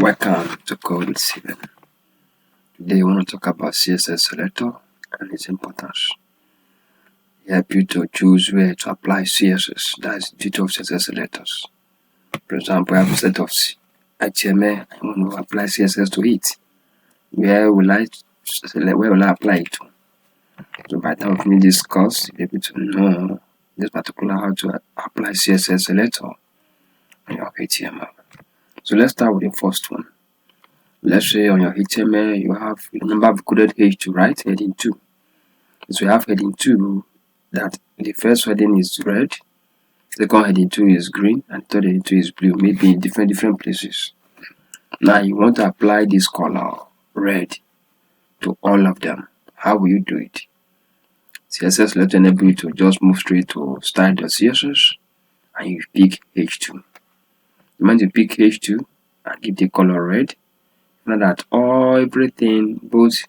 Welcome to Code with Ceiven. Today we want to talk about CSS Selector and its importance. Help you to choose where to apply CSS. That's the duty of CSS Selectors. For example, I have a set of HTML. I want to apply CSS to it. Where will I apply it to? So by the time we finish this course, you'll be able to know this particular how to apply CSS Selector on your HTML. So let's start with the first one. Let's say on your HTML you have a number of coded H2, right? Heading 2. So you have heading 2 that the first heading is red, second heading 2 is green, and third heading 2 is blue, maybe in different places. Now you want to apply this color red to all of them. How will you do it? CSS Selector enable you to just move straight to style.css and you pick H2. The moment you pick H2 and give the color red, know that everything, both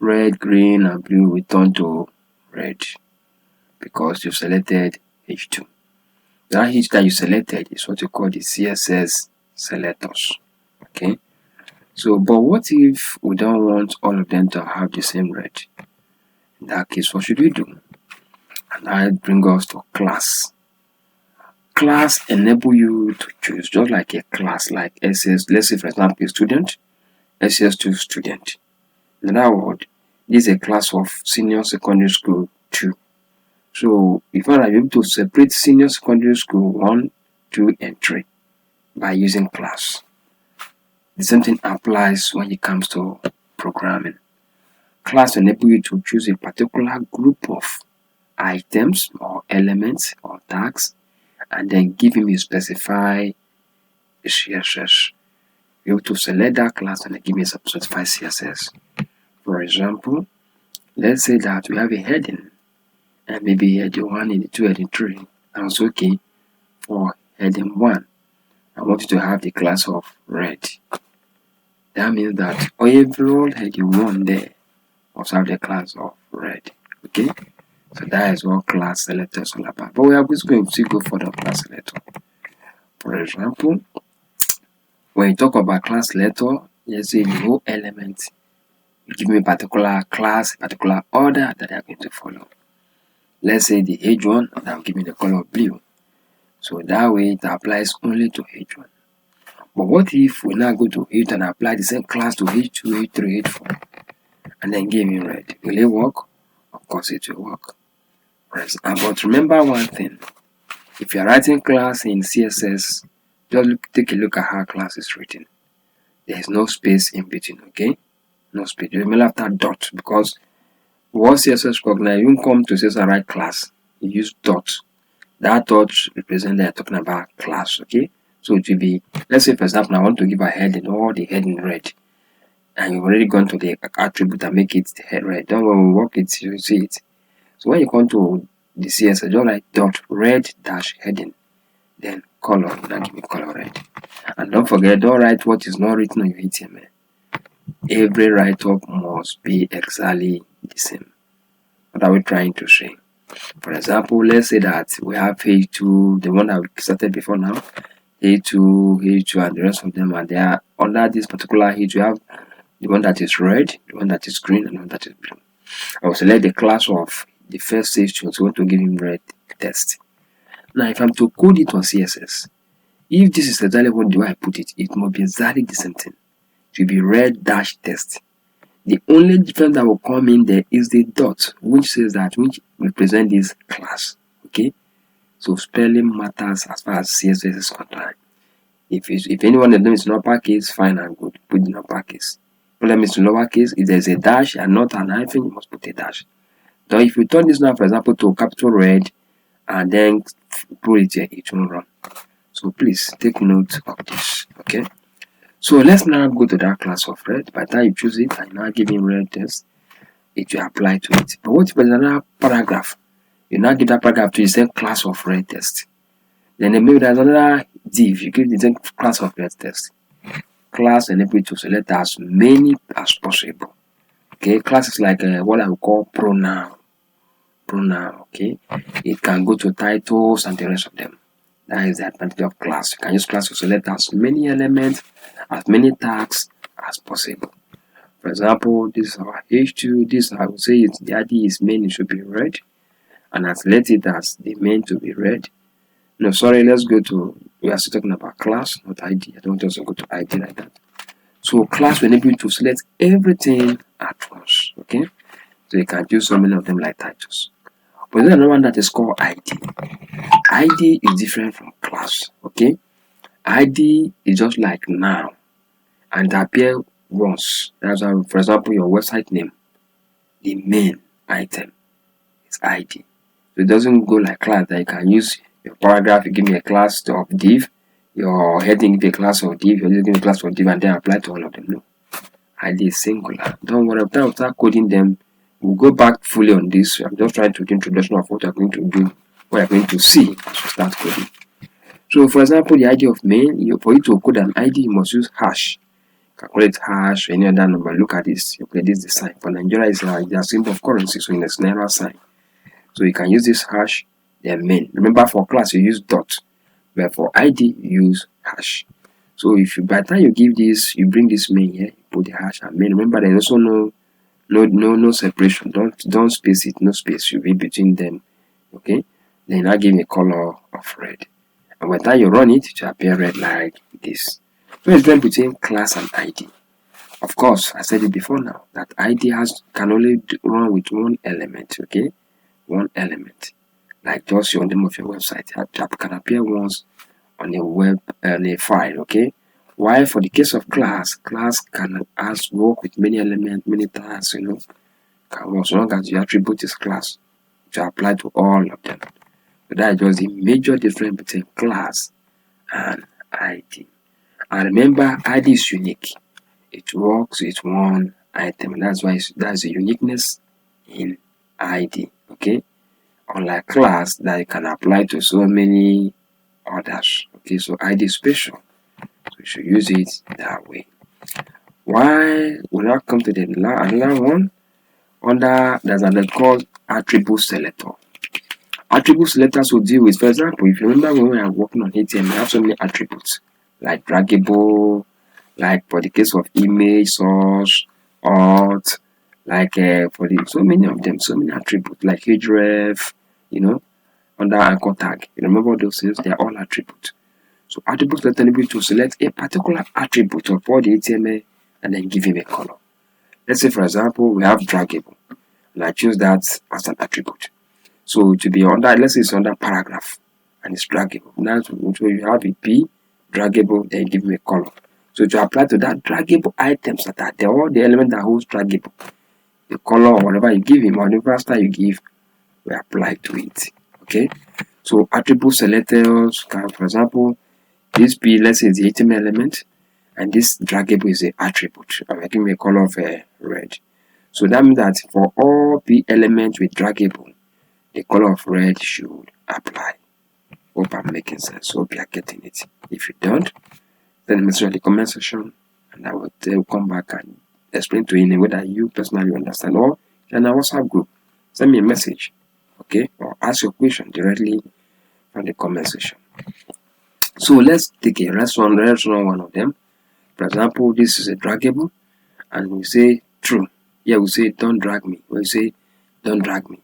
red, green, and blue, will turn to red because you've selected H2. That H that you selected is what you call the CSS selectors. Okay. So, but what if we don't want all of them to have the same red? In that case, what should we do? And that brings us to class. Class enable you to choose just like a class, like SS. Let's say, for example, a student. SS2 student. In other words, this is a class of senior secondary school 2. So if you are able to separate senior secondary school 1, 2, and 3 by using class. The same thing applies when it comes to programming. Class enable you to choose a particular group of items or elements or tags and then give him a specified CSS. You're able to select that class and give me a specified CSS. For example, let's say that we have a heading and maybe heading 1, heading 2, heading 3. And it's okay for heading 1. I want you to have the class of red. That means that every heading 1 there must have the class of red. Okay? So that is what class selector is all about. But we are just going to go for the class selector. For example, when you talk about class selector, let's say the whole element, you give me a particular class, a particular order that they are going to follow. Let's say the H1, that will give me the color blue. So that way it applies only to H1. But what if we now go to H and apply the same class to H2, H3, H4, and then give me red? Will it work? Of course it will work. But remember one thing, if you are writing class in CSS, just take a look at how class is written. There is no space in between, okay? No space. You may after dot because once CSS recognize, you won't come to CSS write class. You use dot. That dot represents that you're talking about class, okay? So it will be, let's say for example, I want to give a heading or the heading red, and you've already gone to the attribute and make it the head red. Don't when we work it, you see it. So when you come to the CSS, just like dot red dash heading. Then color, now give me color red. And don't forget, don't write what is not written on your HTML. Every write-up must be exactly the same. What are we trying to say? For example, let's say that we have H2, the one that we started before now, H2, and the rest of them, and they are under this particular H. We have the one that is red, the one that is green, and the one that is blue. I will select the class of the first H2, so I want to give him red text. Now, if I'm to code it on CSS, if this is exactly what do I put it, it must be exactly the same thing. It will be red dash text. The only difference that will come in there is the dot, which says that which represent this class. Okay, so spelling matters as far as CSS is concerned. If anyone of them is in uppercase, fine and good, put in uppercase. Problem is in lowercase. If there's a dash and not an hyphen, you must put a dash. Now, if you turn this now, for example, to capital red, and then put it here, it will run. So please take note of this. Okay, so let's now go to that class of red. By the time you choose it and now give him red text, it will apply to it. But what if there's another paragraph? You now give that paragraph to the same class of red text. Then maybe there's another div, you give the same class of red text. Class enable you to select as many as possible. Okay, class is like what I would call pronoun. Okay, it can go to titles and the rest of them. That is the advantage of class. You can use class to select as many elements, as many tags as possible. For example, this is our H2. This I would say the ID is main, it should be red, and I select it as the main to be red. No, sorry, let's go to, we are still talking about class, not ID. I don't just go to ID like that. So class will enable you to select everything at once. Okay, so you can use so many of them like titles. But there's another one that is called ID. ID is different from class. Okay, ID is just like now and appear once. That's why, for example, your website name, the main item is ID. So it doesn't go like class that you can use your paragraph, you give me a class of div, your heading give a class of div, you give me a class of div, and then apply to all of them. No. ID is singular. Don't worry, after we start coding them, we'll go back fully on this. I'm just trying to do introduction of what you're going to do, what you're going to see as you start coding. So for example, the ID of main, for you to code an ID, you must use hash. Calculate hash or any other number. Look at this. Okay, this is the sign. For Nigeria, it's a symbol of currency, so it's naira sign. So you can use this hash, then main. Remember, for class you use dot, but for ID you use hash. So if you, by the time you give this, you bring this main here, you put the hash and main. Remember, there's also no separation. Don't space it. No space should be between them. Okay. Then I give me a color of red, and by the time you run it, it will appear red like this. So it's different between class and ID. Of course, I said it before now that ID can only run with one element. Okay, one element, like just your name of your website. That can appear once on a web a file. Okay, while for the case of class can work with many elements, many tasks. You know, can work so long as your attribute is class to apply to all of them. So that is just the major difference between class and ID. And remember, ID is unique. It works with one item. That's why that's the uniqueness in ID. Okay, unlike class that you can apply to so many others. Okay, so ID is special, so you should use it that way. Why we now come to the another one under there's another called attribute selector. Attribute selectors will deal with, for example, if you remember when we are working on HTML, we have so many attributes like draggable, like for the case of image, source, alt, like for the so many of them, so many attributes like href, you know, under anchor tag. You remember those things? They are all attributes. So attributes let enable you to select a particular attribute of all the HTML and then give him a color. Let's say, for example, we have draggable, and I choose that as an attribute. So to be under, let's say it's under paragraph and it's draggable. Now, so you have a P, draggable, then give me a color. So to apply to that draggable items that are there, all the elements that holds draggable, the color or whatever you give him, or whatever style you give, we apply to it. Okay. So attribute selectors can, for example, this P, let's say, is the HTML element, and this draggable is the attribute. I'm making a color of red. So that means that for all P elements with draggable, the color of red should apply. Hope I'm making sense. Hope you are getting it. If you don't, then message in the comment section and I will come back and explain to you in a way that you personally understand, or in our WhatsApp group, send me a message, okay, or ask your question directly from the comment section. So let's take let's run one of them. For example, this is a draggable and we say true. Here we say don't drag me. We say don't drag me.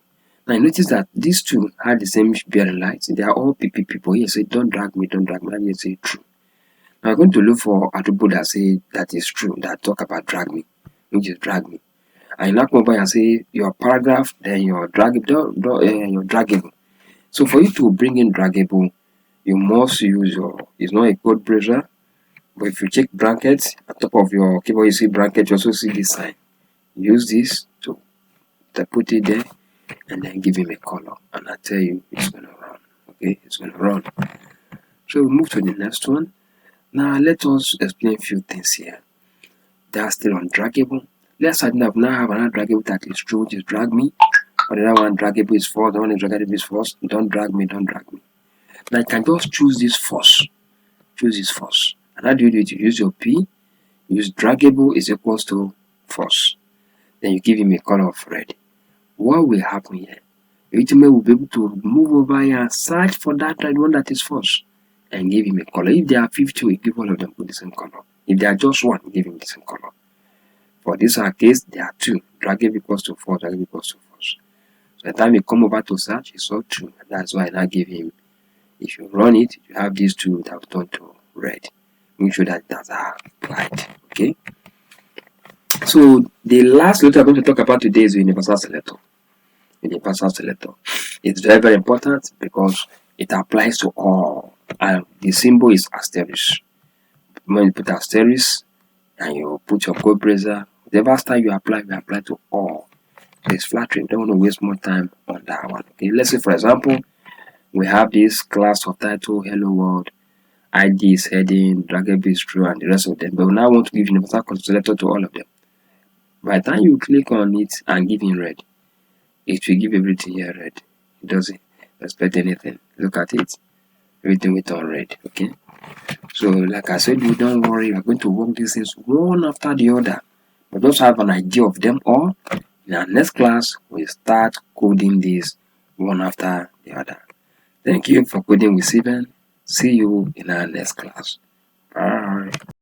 Now notice that these two have the same bearing lights. They are all PP people. Here say don't drag me, don't drag me. And here say true. Now I'm going to look for attribute that say that is true, that talk about drag me, which is drag me. And now come by and say your paragraph, then your draggable. So for you to bring in draggable, you must use it's not a code browser, but if you check brackets at top of your keyboard, you see bracket, you also see this sign. Use this to put it there and then give him a color, and I tell you it's gonna run. Okay, it's gonna run. So we move to the next one. Now let us explain a few things here. They are still on draggable. Let's now have another draggable that is true, which is drag me. Or the other one draggable is false, the one is draggable is false. Don't drag me, don't drag me. Now you can just choose this false. Choose this false. And how do you do it? You use your P, use draggable is equals to false. Then you give him a color of red. What will happen here? The HTML will be able to move over here and search for that one that is false. and give him a color. If there are 50, we give all of them the same color. If there are just one, give him the same color. For this case, there are 2. Drag it equals to 4, drag it equals to 4. So the time you come over to search, you saw 2. And that's why I now give him. If you run it, you have these 2 that will turn to red. Make sure that that's applied. Okay. So the last selector I'm going to talk about today is the universal selector. Universal selector. It's very, very important because it applies to all, and the symbol is asterisk. When you put asterisk and you put your code browser, whatever style you apply to all. It's flattering. Don't want to waste more time on that one. Okay, let's say for example, we have this class of title, hello world, ID is heading, drag is true, and the rest of them. But we now want to give universal selector to all of them. By the time you click on it and give in red, it will give everything here red. It doesn't respect anything. Look at it. Everything with on red. Okay. So like I said, you don't worry, we're going to work these things one after the other. But just have an idea of them all. In our next class, we'll start coding this one after the other. Thank you for coding with Ceiven. See you in our next class. Bye.